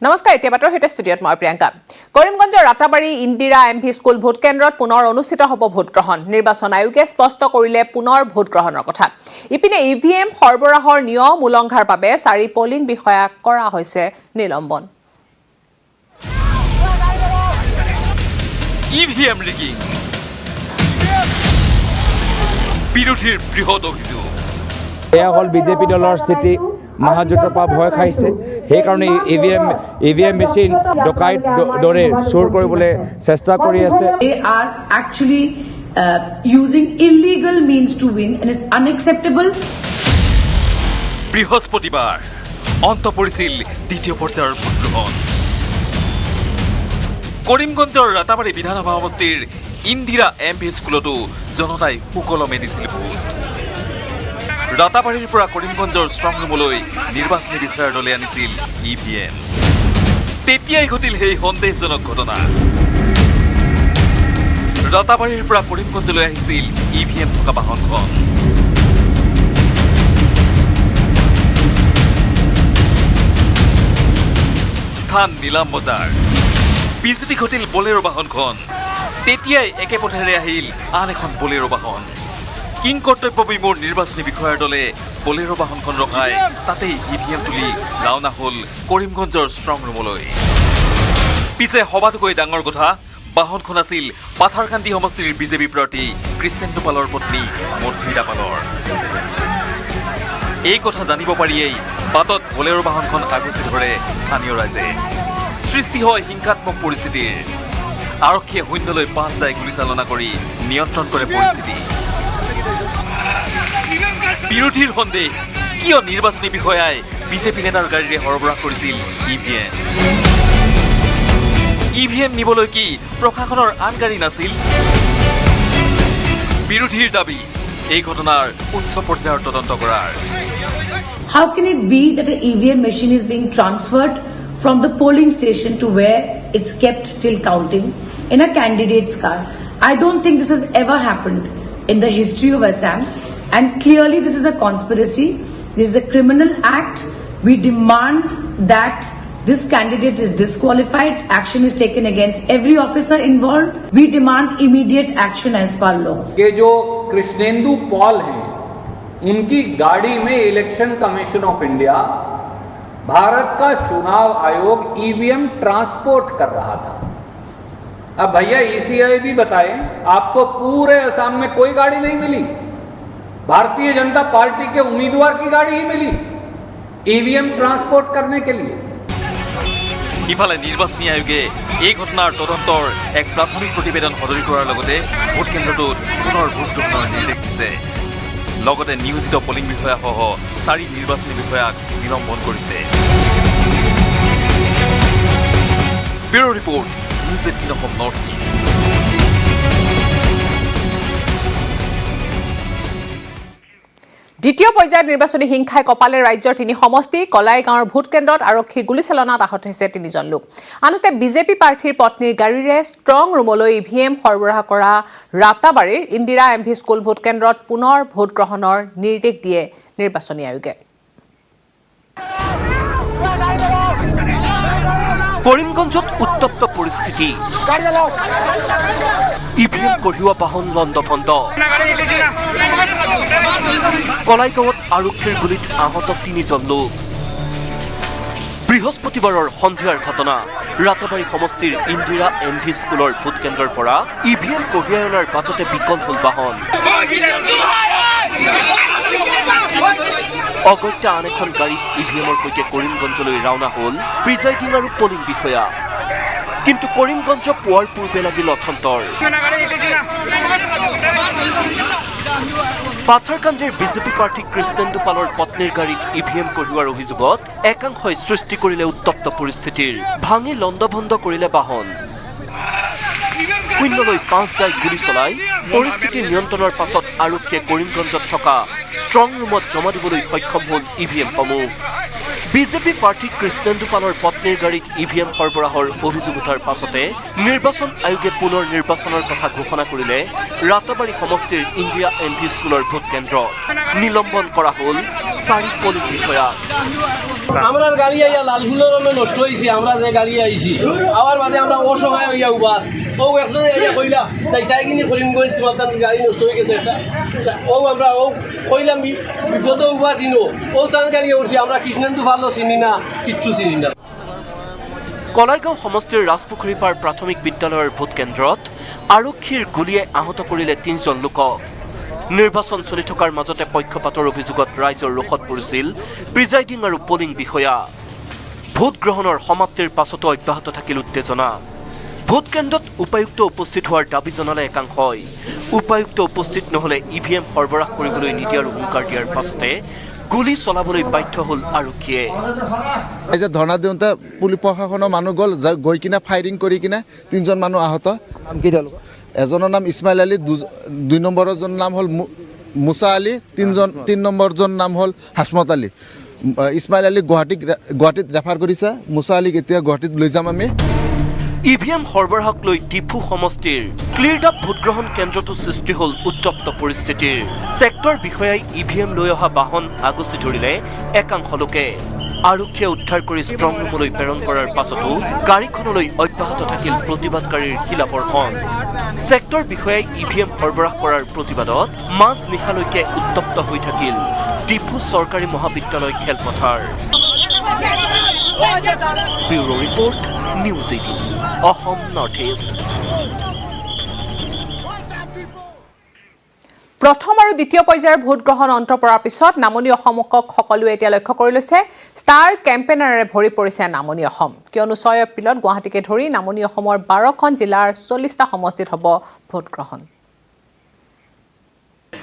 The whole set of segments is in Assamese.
নমস্কাৰ এতিয়া বাতৰ হেতে ষ্টুডিঅত মই প্ৰিয়ংকা কৰিমগঞ্জৰ Ratabari Indira MV school vote কেন্দ্ৰত পুনৰ অনুষ্ঠিত হ'ব ভোট গ্ৰহণ নিৰ্বাচন আয়োগে স্পষ্ট কৰিলে পুনৰ ভোট গ্ৰহণৰ কথা ইপিনে ইভিএম সৰবৰাহৰ নিয়ম উলংঘাৰ বাবে 4 পলিং বিষয়া কৰা হৈছে নিলম্বন ইভিএম ৰিগিং বিৰোধীৰ বৃহৎ অভিযোগ এয়া হল বিজেপি দলৰ স্থিতি মহাজোঁটৰ পৰা ভয় খাইছে সেইকাৰণে ইভিএম মেচিন ডকাইত দৰে চোৰ কৰিবলৈ চেষ্টা কৰি আছে They are actually using illegal means to win and it's unacceptable. বৃহস্পতিবাৰ অন্ত পৰিছিল দ্বিতীয় পৰ্যায়ৰ ভোটগ্ৰহণ কৰিমগঞ্জৰ ৰাতাবাৰী বিধানসভা সমষ্টিৰ ইন্দিৰা এমভি স্কুলতো জনতাই সুকলমে দিছিল ভোট ৰাতাবাৰীৰ পৰা কৰিমগঞ্জৰ ষ্ট্ৰং ৰুমলৈ নিৰ্বাচনী বিষয়াৰ দলে আনিছিল ইভিএম তেতিয়াই ঘটিল সেই সন্দেহজনক ঘটনা ৰাতাবাৰীৰ পৰা কৰিমগঞ্জলৈ আহিছিল ইভিএম থকা বাহনখন স্থান নীলাম বজাৰ বিজুতি ঘটিল বলেৰো বাহনখন তেতিয়াই একে পথেৰে আহিল আন এখন বলেৰো বাহন কিং কৰ্তব্য বিমূৰ নিৰ্বাচনী বিষয়াৰ দলে বলেৰো বাহনখন ৰখাই তাতেই ইভিএম তুলি ৰাওনা হ'ল কৰিমগঞ্জৰ ষ্ট্ৰং ৰুমলৈ পিছে সবাতোকৈ ডাঙৰ কথা বাহনখন আছিল পাথাৰকান্দি সমষ্টিৰ বিজেপি প্ৰাৰ্থী কৃষ্ণেন্দু পালৰ পত্নী মধুমিতা পালৰ এই কথা জানিব পাৰিয়েই বাটত বলেৰো বাহনখন আগুচি ধৰে স্থানীয় ৰাইজে সৃষ্টি হয় হিংসাত্মক পৰিস্থিতিৰ আৰক্ষীয়ে শূন্যলৈ 5 যায় গুলীচালনা কৰি নিয়ন্ত্ৰণ কৰে পৰিস্থিতি বিৰোধীৰ সন্দেহ কিয় নিৰ্বাচনী বিষয়াই বিজেপি নেতাৰ গাড়ীৰে সৰবৰাহ কৰিছিল ইভিএম নিবলৈ কি প্ৰশাসনৰ আন গাড়ী নাছিল বিৰোধীৰ দাবী এই ঘটনাৰ উচ্চ পৰ্যায়ৰ তদন্ত কৰাৰ How can it be that an EVM machine is being transferred from the polling station to where it's kept till counting in a candidate's car? I don't think this has ever happened in the history of Assam. And clearly this is a conspiracy. This is a criminal act. We demand that this candidate is disqualified. Action is taken against every officer involved. We demand immediate action as per law. ये जो कृष्णेंदु पॉल हैं, उनकी गाड़ी में election commission of India Bharat का चुनाव आयोग ईवीएम ट्रांसपोर्ट कर रहा था। अब भैया ईसीआई भी बताए, आपको पूरे असम में कोई गाड़ी नहीं मिली। भारतीय जनता पार्टी के उम्मीदवार की गाड़ी ही मिली ईवीएम ट्रांसपोर्ट करने के लिए ইফালে নিৰ্বাচনী আয়োগে এই ঘটনাৰ তদন্তৰ এক প্ৰাথমিক প্ৰতিবেদন সদৰি কৰাৰ লগতে ভোট কেন্দ্ৰটোত পুনৰ ভোট গ্ৰহণৰ নিৰ্দেশ দিছে লগতে নিয়োজিত পলিং বিষয়াসহ 4 নিৰ্বাচনী বিষয়াক নিলম্বন কৰিছে bureau report news 18 Assam north east দ্বিতীয় পৰ্যায়ৰ নিৰ্বাচনী হিংসাই কপালে ৰাজ্যৰ 3 সমষ্টি কলাই গাঁৱৰ ভোট কেন্দ্ৰত আৰক্ষী গুলীচালনাত আহত হৈছে 3জন লোক আনহাতে বিজেপি প্ৰাৰ্থীৰ পত্নীৰ গাড়ীৰে ষ্ট্ৰং ৰুমলৈ ইভিএম সৰবৰাহ কৰা ৰাতাবাৰীৰ ইন্দিৰা এমভি স্কুল ভোট কেন্দ্ৰত পুনৰ ভোট গ্ৰহণৰ নিৰ্দেশ দিয়ে নিৰ্বাচনী আয়োগে কৰিমগঞ্জত উত্তপ্ত পৰিস্থিতি ইভিএম কঢ়িওৱা বাহন লণ্ডভণ্ড কলাইগাঁৱত আৰক্ষীৰ গুলীত আহত 3জন লোক বৃহস্পতিবাৰৰ সন্ধিয়াৰ ঘটনা ৰাতাবাৰী সমষ্টিৰ ইন্দিৰা এমভি স্কুলৰ ভোট কেন্দ্ৰৰ পৰা ইভিএম কঢ়িয়াই অনাৰ বাটতে বিকল হ'ল বাহন অগত্যা আন এখন গাড়ীত ইভিএমৰ সৈতে কৰিমগঞ্জলৈ ৰাওনা হ'ল প্ৰিজাইডিং আৰু পলিং বিষয়া কিন্তু কৰিমগঞ্জ পুৱাৰ পূৰ্বে লাগিল অথন্তৰ পাথাৰকান্দিৰ বিজেপি প্ৰাৰ্থী কৃষ্ণেন্দু পালৰ পত্নীৰ গাড়ীত ইভিএম কঢ়িওৱাৰ অভিযোগত একাংশই সৃষ্টি কৰিলে উত্তপ্ত পৰিস্থিতিৰ ভাঙি লণ্ডভণ্ড কৰিলে বাহন শূন্যলৈ 5 যায় গুলী চলাই পৰিস্থিতি নিয়ন্ত্ৰণৰ পাছত আৰক্ষীয়ে কৰিমগঞ্জত থকা ষ্ট্ৰং ৰুমত জমা দিবলৈ সক্ষম হ'ল ইভিএমসমূহ বিজেপি প্ৰাৰ্থী কৃষ্ণেন্দু পালৰ পত্নীৰ গাড়ীত ইভিএম সৰবৰাহৰ অভিযোগ উঠাৰ পাছতে নিৰ্বাচন আয়োগে পুনৰ নিৰ্বাচনৰ কথা ঘোষণা কৰিলে ৰাতাবাৰী সমষ্টিৰ ইন্দিৰা এমভি স্কুলৰ ভোট কেন্দ্ৰত নিলম্বন কৰা হ'ল 4 পলিং বিষয়া। আমরা গাড়ি আইয়া লালফুলের রমে নষ্ট হয়েছি, আমরা যে গাড়ি আইছি আবার বাদে আমরা অসহায় হইয়া উবা ও একজনে আইয়া কইলা তাই কিনি করিমগঞ্জ তোমার তার গাড়ি নষ্ট হয়ে গেছে একটা ও আমরা ও কইলাম বিপদে উবা দিন ও তার গাড়ি উঠছি আমরা কৃষ্ণেন্দু ভালো চিনি না, কিচ্ছু চিনি না। কলাইগাঁও সমষ্টিৰ ৰাজপুখুৰীপাৰ প্ৰাথমিক বিদ্যালয়ৰ ভোট কেন্দ্ৰত আৰক্ষীৰ গুলীয়ে আহত কৰিলে 3জন লোকক। নিৰ্বাচন চলি থকাৰ মাজতে পক্ষপাতৰ অভিযোগত ৰাইজৰ ৰোষত পৰিছিল প্ৰিজাইডিং আৰু পলিং বিষয়া। ভোট গ্ৰহণৰ সমাপ্তিৰ পাছতো অব্যাহত থাকিল উত্তেজনা। ভোট কেন্দ্ৰত উপায়ুক্ত উপস্থিত হোৱাৰ দাবী জনালে একাংশই। উপায়ুক্ত উপস্থিত নহ'লে ইভিএম সৰবৰাহ কৰিবলৈ নিদিয়াৰ হুংকাৰ দিয়াৰ পাছতে গুলী চলাবলৈ বাধ্য হ'ল আৰক্ষীয়ে। এই যে ধৰ্ণা দিওঁতে পুলিচ প্ৰশাসনৰ মানুহ গ'ল, গৈ কিনে ফায়াৰিং কৰি কিনে 3জন মানুহ আহত। এজনৰ নাম ইছমাইল আলী, 2 নম্বৰজন নাম হ'ল মুছা আলী, 3 নম্বৰজন নাম হ'ল হাসমত আলী। ইছমাইল আলী গুৱাহাটীত ৰেফাৰ কৰিছে, মুছা আলীক এতিয়া গুৱাহাটীত লৈ যাম আমি। ইভিএম সৰবৰাহক লৈ ডিফু সমষ্টিৰ ক্লিয়াৰডাপ ভোটগ্ৰহণ কেন্দ্ৰতো সৃষ্টি হ'ল উত্তপ্ত পৰিস্থিতিৰ। ছেক্টৰ বিষয়াই ইভিএম লৈ অহা বাহন আগচি ধৰিলে একাংশ লোকে। আৰক্ষীয়ে উদ্ধাৰ কৰি ষ্ট্ৰং ৰুমলৈ প্ৰেৰণ কৰাৰ পাছতো গাড়ীখনলৈ অব্যাহত থাকিল প্ৰতিবাদকাৰীৰ শিলাবৰ্ষণ। ছেক্টৰ বিষয়াই ইভিএম সৰবৰাহ কৰাৰ প্ৰতিবাদত মাজ নিশালৈকে উত্তপ্ত হৈ থাকিল ডিফু চৰকাৰী মহাবিদ্যালয় খেলপথাৰ। Bureau report, news 18 Assam north east. প্ৰথম আৰু দ্বিতীয় পৰ্যায়ৰ ভোটগ্ৰহণ অন্ত পৰাৰ পিছত নামনি অসমক সকলোৱে এতিয়া লক্ষ্য কৰি লৈছে। ষ্টাৰ কেম্পেইনাৰেৰে ভৰি পৰিছে নামনি অসম, কিয়নো 6 এপ্ৰিলত গুৱাহাটীকে ধৰি নামনি অসমৰ 12খন জিলাৰ 40টা সমষ্টিত হ'ব ভোটগ্ৰহণ।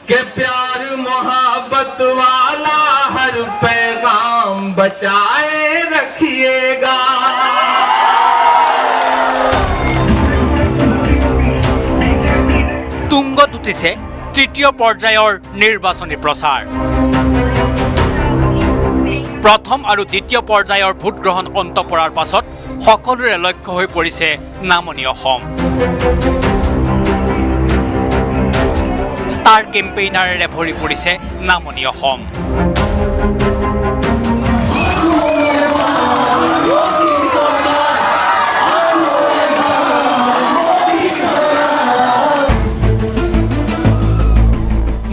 के प्यार मोहब्बत वाला हर पैगाम बचाए रखिएगा। তুংগত উঠিছে তৃতীয় পৰ্যায়ৰ নিৰ্বাচনী প্ৰচাৰ। প্ৰথম আৰু দ্বিতীয় পৰ্যায়ৰ ভোটগ্ৰহণ অন্ত পৰাৰ পাছত সকলোৰে লক্ষ্য হৈ পৰিছে নামনি অসম। ষ্টাৰ কেম্পেইনাৰেৰে ভৰি পৰিছে নামনি অসম।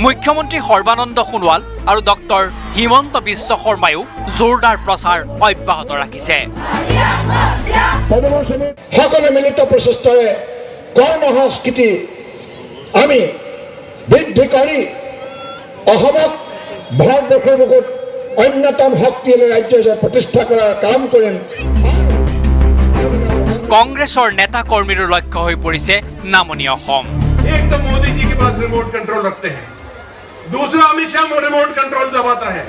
মুখ্যমন্ত্ৰী সৰ্বানন্দ সোণোৱাল আৰু ডক্টৰ হিমন্ত বিশ্ব শৰ্মায়ো জোৰদাৰ প্ৰচাৰ অব্যাহত ৰাখিছে। সকলো মিলিত প্ৰচেষ্টাৰে কৰ্ম সংস্কৃতি আমি বৃদ্ধি কৰি অসমক ভাৰতবৰ্ষৰ বুকুত অন্যতম শক্তিশালী ৰাজ্য হিচাপে প্ৰতিষ্ঠা কৰাৰ কাম কৰিম। কংগ্ৰেছৰ নেতা কৰ্মীৰো লক্ষ্য হৈ পৰিছে নামনি অসম। एक तो मोदी जी के पास रिमोट कंट्रोल रखते हैं, दूसरा अमित शाह रिमोट कंट्रोल दबाता है।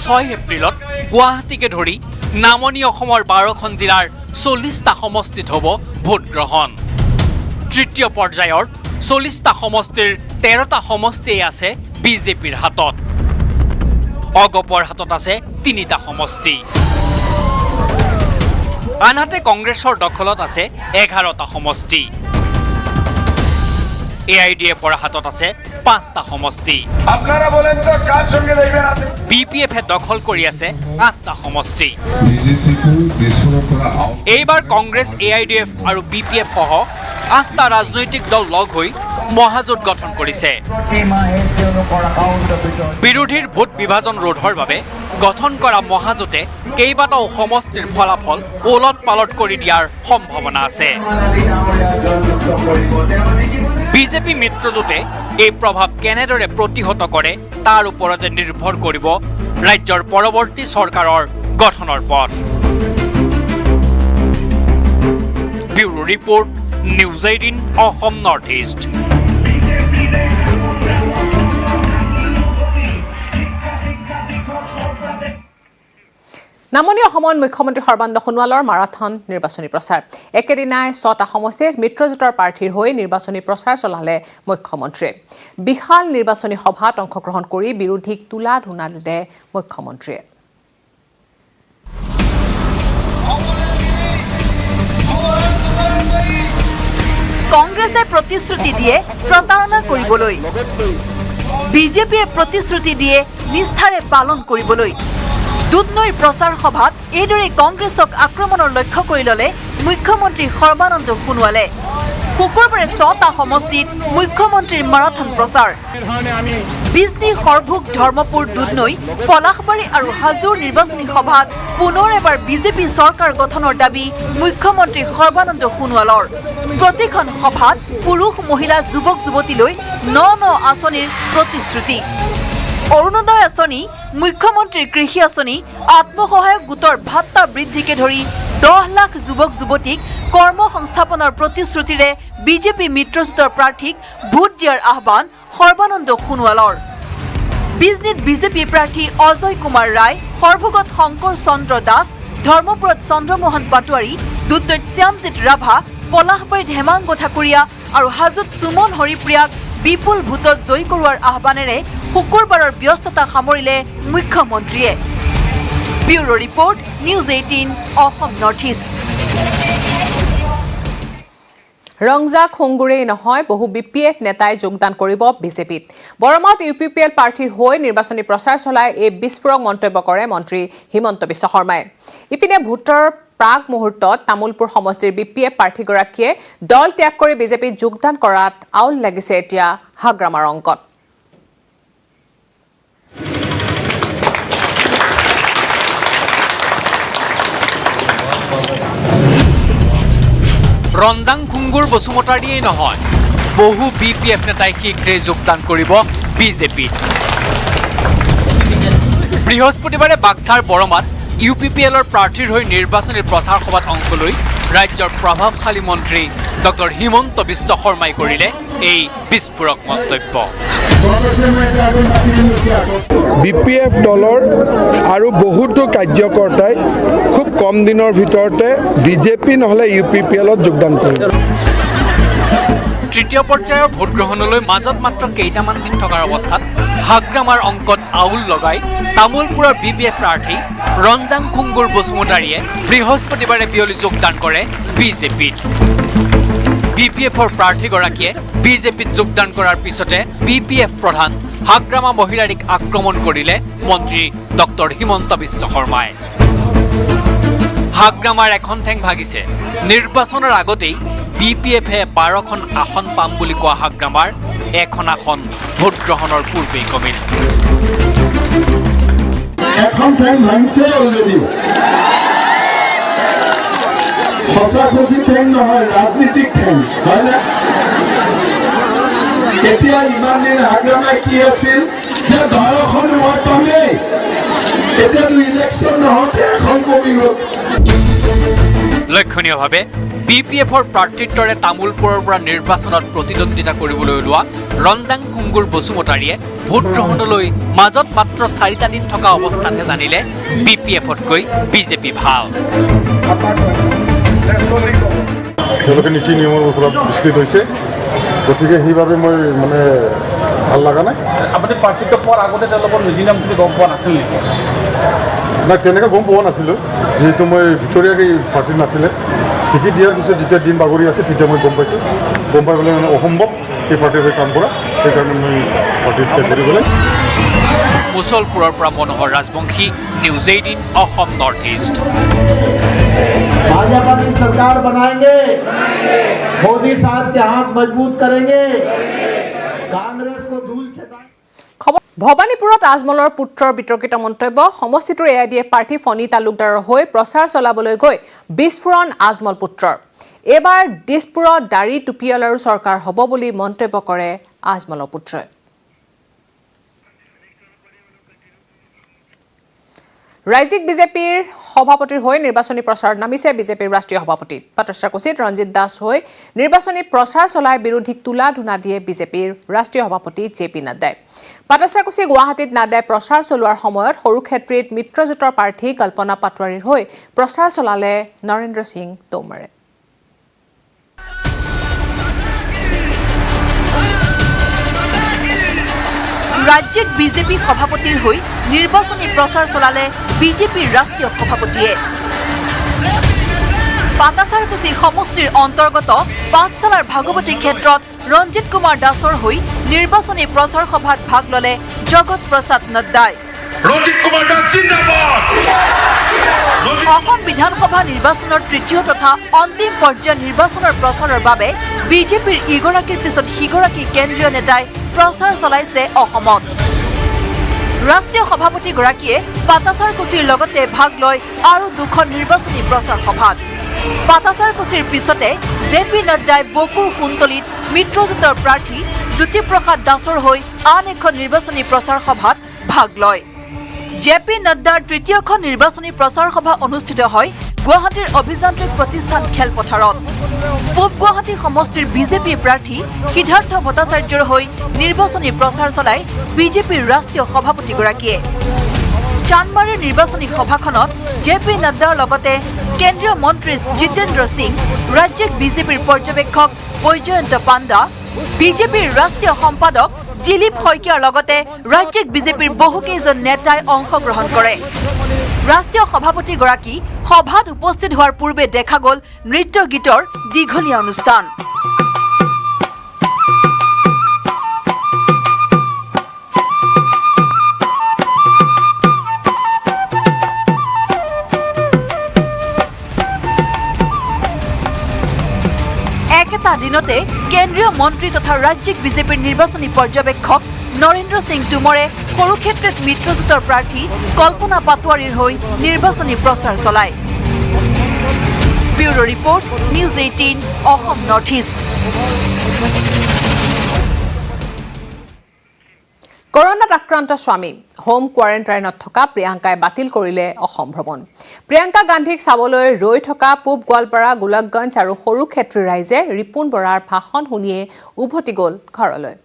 6 এপ্ৰিলত গুৱাহাটীকে ধৰি নামনি অসমৰ 12খন জিলাৰ 40টা সমষ্টিত হ'ব ভোটগ্ৰহণ। তৃতীয় পৰ্যায়ৰ 40টা সমষ্টিৰ 13টা সমষ্টিয়ে আছে বিজেপিৰ হাতত। অগপৰ হাতত আছে 3টা সমষ্টি। আনহাতে কংগ্ৰেছৰ দখলত আছে 11টা সমষ্টি। AIDFৰ হাতত আছে 5টা সমষ্টি। BPF-এ দখল কৰি আছে 8টা সমষ্টি। এইবাৰ কংগ্ৰেছ, AIDF আৰু BPF সহ 8টা ৰাজনৈতিক দল লগ হৈ মহাজোঁট গঠন কৰিছে। বিৰোধীৰ ভোট বিভাজন ৰোধৰ বাবে গঠন কৰা মহাজোঁটে কেইবাটাও সমষ্টিৰ ফলাফল ওলট পালট কৰি দিয়াৰ সম্ভাৱনা আছে। বিজেপি মিত্ৰজোঁটে এই প্ৰভাৱ কেনেদৰে প্ৰতিহত কৰে তাৰ ওপৰতে নিৰ্ভৰ কৰিব ৰাজ্যৰ পৰৱৰ্তী চৰকাৰৰ গঠনৰ পথ। Bureau report, news 18 Assam north east. নামনি অসমত মুখ্যমন্ত্ৰী সৰ্বানন্দ সোণোৱালৰ মাৰাথন নিৰ্বাচনী প্ৰচাৰ। একেদিনাই 6টা সমষ্টিত মিত্ৰজোঁটৰ প্ৰাৰ্থীৰ হৈ নিৰ্বাচনী প্ৰচাৰ চলালে মুখ্যমন্ত্ৰীয়ে। বিশাল নিৰ্বাচনী সভাত অংশগ্ৰহণ কৰি বিৰোধীক তোলা ধুনা দিলে মুখ্যমন্ত্ৰীয়ে। কংগ্ৰেছে প্ৰতিশ্ৰুতি দিয়ে প্ৰতাৰণা কৰিবলৈ। বিজেপিয়ে প্ৰতিশ্ৰুতি দিয়ে নিষ্ঠাৰে পালন কৰিবলৈ। দুধনৈৰ প্ৰচাৰ সভাত এইদৰে কংগ্ৰেছক আক্ৰমণৰ লক্ষ্য কৰি ল'লে মুখ্যমন্ত্ৰী সৰ্বানন্দ সোণোৱালে। শুকুৰবাৰে 6টা সমষ্টিত মুখ্যমন্ত্ৰীৰ মাৰাথন প্ৰচাৰ। বিজনী, সৰভোগ, ধৰ্মপুৰ, দুধনৈ, পলাশবাৰী আৰু হাজোৰ নিৰ্বাচনী সভাত পুনৰ এবাৰ বিজেপি চৰকাৰ গঠনৰ দাবী মুখ্যমন্ত্ৰী সৰ্বানন্দ সোণোৱালৰ। প্ৰতিখন সভাত পুৰুষ, মহিলা, যুৱক যুৱতীলৈ 9 আঁচনিৰ প্ৰতিশ্ৰুতি। অৰুণোদয় আঁচনি, মুখ্যমন্ত্ৰীৰ কৃষি আঁচনি, আত্মসহায়ক গোটৰ ভাত্তা বৃদ্ধিকে ধৰি 10 লাখ যুৱক যুৱতীক কৰ্ম সংস্থাপনৰ প্ৰতিশ্ৰুতিৰে বিজেপি মিত্ৰজোঁটৰ প্ৰাৰ্থীক ভোট দিয়াৰ আহ্বান সৰ্বানন্দ সোণোৱালৰ। বিজনীত বিজেপি প্ৰাৰ্থী অজয় কুমাৰ ৰায়, সৰভোগত শংকৰ চন্দ্ৰ দাস, ধৰ্মপুৰত চন্দ্ৰমোহন পাটোৱাৰী, দুধনৈত শ্যামজিৎ ৰাভা, পলাশবাৰীত হেমাংগ ঠাকুৰীয়া আৰু হাজোত সুমন হৰিপ্ৰিয়াক বিপুল ভোটত জয়ী কৰোৱাৰ আহ্বানেৰে শুকুৰবাৰৰ ব্যস্ততা সামৰিলে মুখ্যমন্ত্ৰীয়ে। Bureau report, news 18 Assam north east. ৰংজাক খুংগুৰেই নহয়, বহু BPF নেতাই যোগদান কৰিব বিজেপিত। বৰমাত UPPL প্ৰাৰ্থীৰ হৈ নিৰ্বাচনী প্ৰচাৰ চলাই এই বিস্ফোৰক মন্তব্য কৰে মন্ত্ৰী হিমন্ত বিশ্ব শৰ্মাই। ইপিনে ভোটৰ প্ৰাক মুহূৰ্তত তামুলপুৰ সমষ্টিৰ BPF প্ৰাৰ্থীগৰাকীয়ে দল ত্যাগ কৰি বিজেপিত যোগদান কৰাত আউল লাগিছে এতিয়া হাগ্ৰামাৰ অংকত। ৰঞ্জাং খুংগুৰ বসুমতাৰীয়ে নহয়, বহু BPF নেতাই শীঘ্ৰেই যোগদান কৰিব বিজেপিত। বৃহস্পতিবাৰে বাক্সাৰ বৰমাত UPPLৰ প্ৰাৰ্থীৰ হৈ নিৰ্বাচনী প্ৰচাৰ সভাত অংশ লৈ ৰাজ্যৰ প্ৰভাৱশালী মন্ত্ৰী ডক্টৰ হিমন্ত বিশ্ব শৰ্মাই কৰিলে এই বিস্ফোৰক মন্তব্য। BPF দলৰ আৰু বহুতো কাৰ্যকৰ্তাই খুব কম দিনৰ ভিতৰতে বিজেপি নহলে UPPLত যোগদান কৰিব। তৃতীয় পৰ্যায়ৰ ভোটগ্ৰহণলৈ মাজত মাত্ৰ কেইটামান দিন থকাৰ অৱস্থাত হাগ্ৰামাৰ অংকত আউল লগাই তামুলপুৰৰ BPF প্ৰাৰ্থী ৰঞ্জাং খুংগুৰ বসুমতাৰীয়ে বৃহস্পতিবাৰে বিয়লি যোগদান কৰে বিজেপিত। BPFৰ প্ৰাৰ্থীগৰাকীয়ে বিজেপিত যোগদান কৰাৰ পিছতে BPF প্ৰধান হাগ্ৰামা মহিলাৰীক আক্ৰমণ কৰিলে মন্ত্ৰী ডক্টৰ হিমন্ত বিশ্ব শৰ্মাই। হাগ্ৰামাৰ এখন ঠেং ভাগিছে। নিৰ্বাচনৰ আগতেই BPFে 12খন আসন পাম বুলি কোৱা হাগ্ৰামাৰ এখন আসন ভোটগ্ৰহণৰ পূৰ্বেই কমিল। এখন ঠেং ভাঙিছে অলৰেডি। সঁচাখচি ঠেং নহয়, ৰাজনীতিক ঠেং হয় না? এতিয়া ইমান দিন হাগ্ৰামাই কি আছিল যে 12খন মই পামেই, এতিয়াতো ইলেকশ্যন নহওঁতে এখন কমি গ'ল। লক্ষণীয়ভাৱে BPFৰ প্ৰাৰ্থিত্বৰে তামুলপুৰৰ পৰা নিৰ্বাচনত প্ৰতিদ্বন্দ্বিতা কৰিবলৈ ওলোৱা ৰঞ্জাং খুংগুৰ বসুমতাৰীয়ে ভোটগ্ৰহণলৈ মাজত মাত্ৰ 4টা দিন থকা অৱস্থাতহে জানিলে BPFতকৈ বিজেপি ভাল। তেওঁলোকে নীতি নিয়মৰ ওপৰত বিস্তৃত হৈছে, গতিকে সেইবাবে মই মানে ভাল লগা নাই। আপুনি প্ৰাৰ্থিত্ব পোৱাৰ আগতে তেওঁলোকৰ নীতি নিয়ম বুলি গম পোৱা নাছিল নেকি? নাই, তেনেকৈ গম পোৱা নাছিলোঁ, যিহেতু মই ভিতৰীয়াকৈ পাৰ্টিত নাছিলে। টিকেট দিয়াৰ পিছত যেতিয়া দিন বাগৰি আছে তেতিয়া মই গম পাইছোঁ। গম পাই পেলাই মানে অসম্ভৱ এই পাৰ্টিৰ হৈ কাম কৰা, সেইকাৰণে মই পাৰ্টিত ত্যাগ কৰি পেলাই। মুছলপুৰৰ পৰা Manohar Rajbongshi, news 18 Assam north east. Bhajpa की सरकार बनाएंगे, मोदी साहब के हाथ मजबूत करेंगे, कांग्रेस को धूल छिटाएंगे। ভবানীপুৰত আজমলৰ পুত্ৰৰ বিতৰ্কিত মন্তব্য। সমষ্টিটোৰ AIDF প্ৰাৰ্থী ফণী তালুকদাৰৰ হৈ প্ৰচাৰ চলাবলৈ গৈ বিস্ফোৰণ আজমল পুত্ৰৰ। এইবাৰ দিছপুৰত দাড়ি টুপিয়ালাৰো চৰকাৰ হ'ব বুলি মন্তব্য কৰে আজমলৰ পুত্ৰই। ৰাজ্যিক বিজেপিৰ সভাপতিৰ হৈ নিৰ্বাচনী প্ৰচাৰত নামিছে বিজেপিৰ ৰাষ্ট্ৰীয় সভাপতি। পাটচাকুচিত ৰঞ্জিত দাস হৈ নিৰ্বাচনী প্ৰচাৰ চলাই বিৰোধীক তোলা ধুনা দিয়ে বিজেপিৰ ৰাষ্ট্ৰীয় সভাপতি JP নাড্ডাই। পাটচাকুচি গুৱাহাটীত নাড্ডাই প্ৰচাৰ চলোৱাৰ সময়ত সৰুক্ষেত্ৰীত মিত্ৰজোঁটৰ প্ৰাৰ্থী কল্পনা পাটোৱাৰীৰ হৈ প্ৰচাৰ চলালে নৰেন্দ্ৰ সিং টোমৰে। ৰাজ্যিক বিজেপি সভাপতিৰ হৈ নিৰ্বাচনী প্ৰচাৰ চলালে বিজেপিৰ ৰাষ্ট্ৰীয় সভাপতিয়ে। পাটাচাৰকুচি সমষ্টিৰ অন্তৰ্গত পাঠশালাৰ ভাগৱতী ক্ষেত্ৰত ৰঞ্জিত কুমাৰ দাসৰ হৈ নিৰ্বাচনী প্ৰচাৰ সভাত ভাগ ললে জগত প্ৰসাদ নড্ডাই। অসম বিধানসভা নিৰ্বাচনৰ তৃতীয় তথা অন্তিম পৰ্যায়ৰ নিৰ্বাচনৰ প্ৰচাৰৰ বাবে বিজেপিৰ ইগৰাকীৰ পিছত সিগৰাকী কেন্দ্ৰীয় নেতাই প্ৰচাৰ চলাইছে অসমত। ৰাষ্ট্ৰীয় সভাপতিগৰাকীয়ে পাটাচাৰকুছিৰ লগতে ভাগ লয় আৰু দুখন নিৰ্বাচনী প্ৰচাৰ সভাত। পাটাচাৰকুছিৰ পিছতে জেপি নড্ডাই বকুৰ সোণতলীত মিত্ৰজোঁটৰ প্ৰাৰ্থী জ্যোতিপ্ৰসাদ দাসৰ হৈ আন এখন নিৰ্বাচনী প্ৰচাৰ সভাত ভাগ লয়। জেপি নড্ডাৰ তৃতীয়খন নিৰ্বাচনী প্ৰচাৰ সভা অনুষ্ঠিত হয় গুৱাহাটীৰ অভিযান্ত্ৰিক প্ৰতিষ্ঠান খেলপথাৰত। পূব গুৱাহাটী সমষ্টিৰ বিজেপি প্ৰাৰ্থী সিদ্ধাৰ্থ ভট্টাচাৰ্যৰ হৈ নিৰ্বাচনী প্ৰচাৰ চলাই বিজেপিৰ ৰাষ্ট্ৰীয় সভাপতিগৰাকীয়ে। চান্দমাৰীৰ নিৰ্বাচনী সভাখনত জেপি নড্ডাৰ লগতে কেন্দ্ৰীয় মন্ত্ৰী জিতেন্দ্ৰ সিং, ৰাজ্যিক বিজেপিৰ পৰ্যবেক্ষক বৈজয়ন্ত পাণ্ডা, বিজেপিৰ ৰাষ্ট্ৰীয় সম্পাদক দিলীপ শইকীয়াৰ লগতে ৰাজ্যিক বিজেপিৰ বহুকেইজন নেতাই অংশগ্ৰহণ কৰে। ৰাষ্ট্ৰীয় সভাপতিগৰাকী সভাত উপস্থিত হোৱাৰ পূৰ্বে দেখা গ'ল নৃত্য গীতৰ দীঘলীয়া অনুষ্ঠান। একেটা দিনতে কেন্দ্ৰীয় মন্ত্ৰী তথা ৰাজ্যিক বিজেপিৰ নিৰ্বাচনী পৰ্যবেক্ষক নৰেন্দ্ৰ সিং টোমৰে সৰুক্ষেত্ৰত মিত্ৰজোঁটৰ প্ৰাৰ্থী কল্পনা পাটোৱাৰীৰ হৈ নিৰ্বাচনী প্ৰচাৰ চলায়। Bureau report, news 18 Assam north east. কৰোনাত আক্ৰান্ত স্বামী হোম কোৱাৰেণ্টাইনত থকা প্ৰিয়ংকাই বাতিল কৰিলে অসম ভ্ৰমণ। প্ৰিয়ংকা গান্ধীক চাবলৈ ৰৈ থকা পূব গোৱালপাৰা, গোলকগঞ্জ আৰু সৰুক্ষেত্ৰীৰ ৰাইজে ৰিপুণ বৰাৰ ভাষণ শুনিয়ে উভতি গ'ল ঘৰলৈ।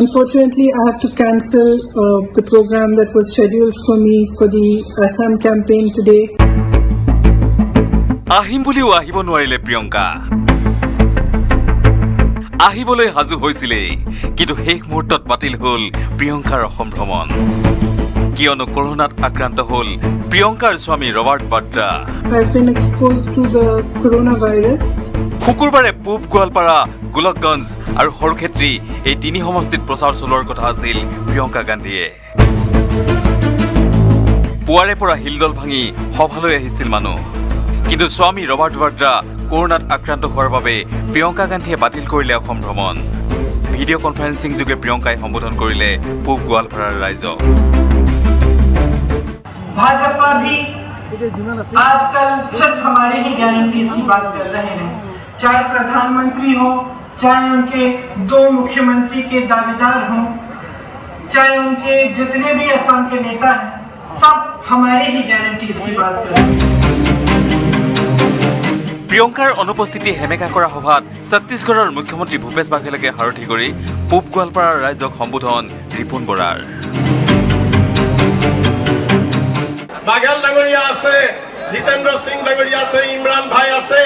Unfortunately, I have to cancel the program that was scheduled for me for the Assam campaign today. আহিম বুলিও আহিব নোৱাৰিলে প্ৰিয়ংকা। আহিবলৈ সাজু হৈছিলে, কিন্তু শেষ মুহূৰ্তত বাতিল হ'ল প্ৰিয়ংকাৰ অসম ভ্ৰমণ। কিয়নো কৰোনাত আক্ৰান্ত হ'ল প্ৰিয়ংকাৰ স্বামী Robert বাড্ৰা। I've been exposed to the coronavirus. শুকুৰবাৰে পূব গোৱালপাৰা, গোলকগঞ্জ আৰু সৰুক্ষেত্ৰী এই তিনি সমষ্টিত প্ৰচাৰ চলোৱাৰ কথা আছিল প্ৰিয়ংকা গান্ধীয়ে। পুৱাৰে পৰা হিলদল ভাঙি সভালৈ আহিছিল মানুহ, কিন্তু স্বামী ৰবাৰ্ট বাড্ৰা কৰোনাত আক্ৰান্ত হোৱাৰ বাবে প্ৰিয়ংকা গান্ধীয়ে বাতিল কৰিলে অসম ভ্ৰমণ। ভিডিঅ' কনফাৰেন্সিং যোগে প্ৰিয়ংকাই সম্বোধন কৰিলে পূব গোৱালপাৰাৰ ৰাইজক। भाजपा भी आजकल सिर्फ हमारे ही गारंटीज की बात कर रहे हैं, चाहे प्रधानमंत्री हो, चाहे उनके 2 मुख्यमंत्री के दावेदार हों, चाहे उनके जितने भी असम के नेता हैं, सब हमारे ही गारंटीज की बात कर रहे हैं। প্ৰিয়ংকাৰ অনুপস্থিতি হেমেকা কৰা সভাত ছত্তীশগড়ৰ মুখ্যমন্ত্ৰী ভূপেশ বাঘেলকে সাৰথি কৰি পূব গোৱালপাৰাৰ ৰাইজক সম্বোধন ৰিপুণ বৰাৰ। বাঘেল ডাঙৰীয়া আছে, জিতেন্দ্ৰ সিং ডাঙৰীয়া আছে, ইমৰান ভাই আছে,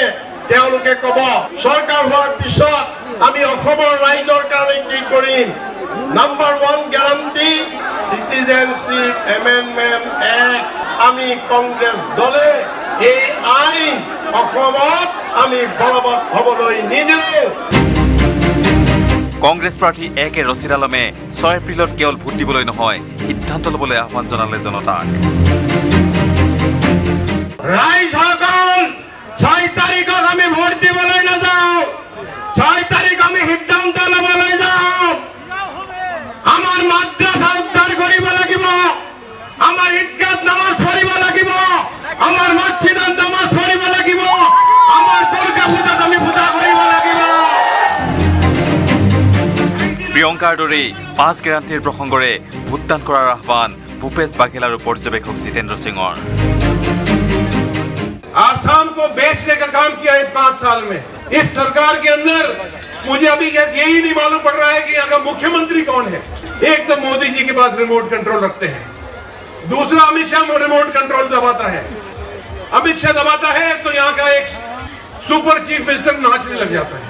তেওঁলোকে ক'ব চৰকাৰ হোৱাৰ পিছত আমি অসমৰ ৰাইজৰ কাৰণে কি কৰিম। Number 1 guarantee citizenship amendment act. আমি কংগ্ৰেছ দলে এই আইন অসমত আমি বলবৎ হ'বলৈ নিদিওঁ। কংগ্ৰেছ প্ৰাৰ্থী একে ৰছিদ আলমে 6 এপ্ৰিলত কেৱল ভোট দিবলৈ নহয়, সিদ্ধান্ত ল'বলৈ আহ্বান জনালে জনতাক। ৰাইজসকল 6 তাৰিখত আমি ভোট দিবলৈ নাযাওঁ, 6 তাৰিখ আমি সিদ্ধান্ত ল'বলৈ যাওঁ। আমাৰ মাদ্ৰাছা উদ্ধাৰ কৰিব লাগিব, আমাৰ ঈদগাহত নামাজ পঢ়িব লাগিব, আমাৰ মছজিদত নামাজ পঢ়িব লাগিব, আমাৰ দুৰ্গা পূজাত আমি পূজা কৰিব লাগিব। প্ৰিয়ংকাৰ দৰেই 5 গেৰাণ্টিৰ প্ৰসংগৰে ভোটদান কৰাৰ আহ্বান ভূপেশ বাঘেল আৰু পৰ্যবেক্ষক জিতেন্দ্ৰ সিঙৰ। आसाम को बेचने का काम किया इस 5 साल में। इस सरकार के अंदर मुझे अभी यही नहीं मालूम पड़ रहा है कि यहाँ का मुख्यमंत्री कौन है। एक तो मोदी जी के पास रिमोट कंट्रोल रखते हैं, दूसरा अमित शाह रिमोट कंट्रोल दबाता है। अमित शाह दबाता है तो यहाँ का एक सुपर चीफ मिनिस्टर नाचने लग जाता है,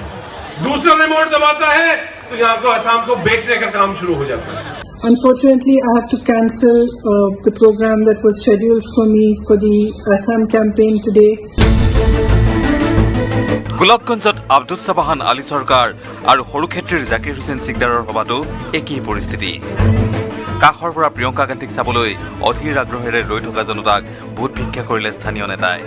दूसरा रिमोट दबाता है तो यहाँ को आसाम को बेचने का काम शुरू हो जाता है। Unfortunately, I have to cancel the program that was scheduled for me for the Assam campaign today. গোলাপগঞ্জত Abdus ছাবাহান Ali চৰকাৰ আৰু সৰুক্ষেত্ৰীৰ জাকিৰ হুছেইন চিকদাৰৰ সভাতো একেই পৰিস্থিতি। কাষৰ পৰা প্ৰিয়ংকা গান্ধীক চাবলৈ অধীৰ আগ্ৰহেৰে ৰৈ থকা জনতাক ভোট ভিক্ষা কৰিলে স্থানীয় নেতাই।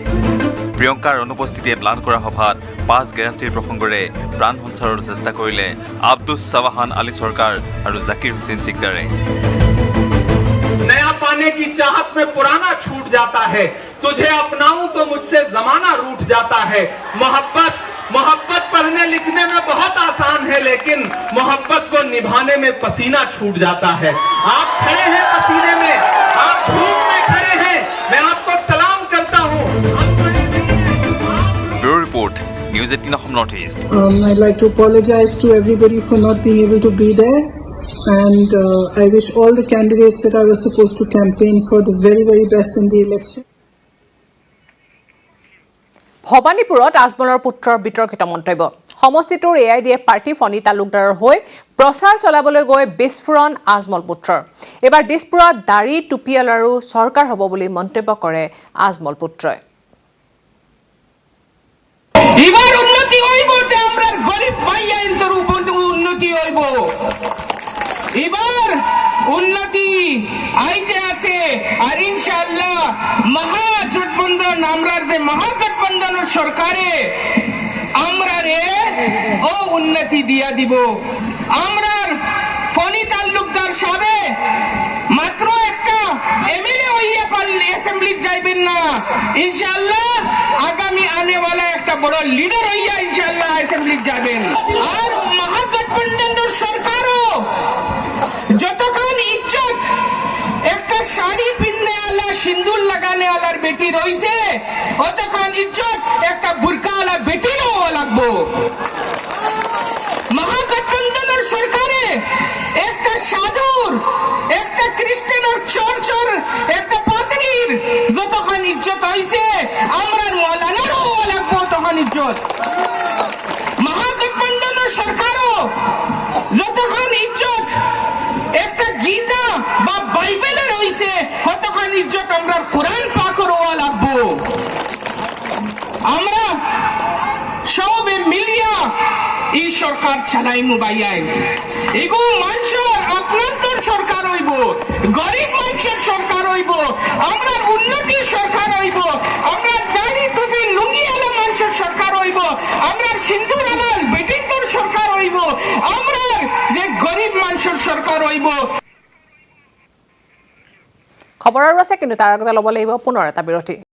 প্ৰিয়ংকাৰ অনুপস্থিতিয়ে প্লান কৰা সভাত 5 গেৰাণ্টিৰ প্ৰসংগৰে প্ৰাণ সঞ্চাৰৰ চেষ্টা কৰিলে আব্দুছ ছাবাহান আলী চৰকাৰ আৰু জাকিৰ হুছেইন চিকদাৰে। नया पाने की चाहत में पुराना छूट जाता है, तुझे अपनाऊं तो मुझसे जमाना रूठ जाता है। मोहब्बत पढ़ने लिखने में बहुत आसान है, लेकिन मोहब्बत को निभाने में पसीना छूट जाता है। आप खड़े हैं पसीने में, आप धूप में खड़े हैं, मैं आपको सलाम करता हूं। Bureau report, news 18 Assam north east. I'd like to apologize to everybody for not being able to be there. And I wish all the candidates that I was supposed to campaign for the very, very best in the election. ভবানীপুৰত আজমলৰ পুত্ৰৰ বিতৰ্কিত মন্তব্য। সমষ্টিটোৰ AIDF প্ৰাৰ্থী ফণী তালুকদাৰৰ হৈ প্ৰচাৰ চলাবলৈ গৈ বিস্ফোৰণ আজমল পুত্ৰৰ। এবাৰ দিছপুৰত দাড়ি টুপিয়াল আৰু চৰকাৰ হ'ব বুলি মন্তব্য কৰে আজমল পুত্ৰই। এবার উন্নতি হইব, আমরা গরিব ভাইয়া এর উন্নতি হইব। এবার উন্নতি আইতে আছে, আর ইনশাআল্লাহ মহাজোটবন্ধন আমরার যে মহাগঠবন্ধনের সরকারে আমরা রে ও উন্নতি দিয়া দিব। আমরার ফণী তালুকদার সাবে মাত্র একটা এমএলএ হইয়া পারলে অ্যাসেম্বলি যাইবেন না, ইনশাআল্লাহ আগামী আনেওয়ালা একটা বড় লিডার হইয়া ইনশাআল্লাহ অ্যাসেম্বলি যাবেন। আর মহাগঠবন্ধনের সরকারও যতক্ষণ ইজ্জত একটা শাড়ি পিননে আলা সিন্দুর লাগানে আলার বেটি রইছে, অতক্ষণ ইজ্জত একটা বুরকা আলা বেটিরও লাগবো। মহাগঠবন্ধনের সরকারে একটা সাধুর, একটা খ্রিস্টানের চর্চর, একটা পাদ্রীর যতক্ষণ ইজ্জত হইছে, আমরা মৌলানারও লাগবো তখন ইজ্জত। মহাগঠবন্ধনের সরকারও যতক্ষণ ইজ্জত একটা গীতা বা বাইবেলের হইছে, ততক্ষণ ইজ্জত আমরা কোরআন পাকেরও লাগবো। আমরা সবে মিলিয়া এই সরকার চালাইমু ভাইয়াই। এগো মানুষের আপনার সরকার হইব, গরিব মানুষের সরকার হইব, আমরা উন্নতির সরকার হইব, আমরা দাড়ি টুপি লুঙ্গি আলা মানুষের সরকার হইব, আমরা সিন্দুর আলাল বেটির সরকার হইব, আমরা যে গরিব মানুষের সরকার হইব। খবৰ আৰু আছে, কিন্তু তাৰ আগতে ল'ব লাগিব পুনৰ এটা বিৰতি।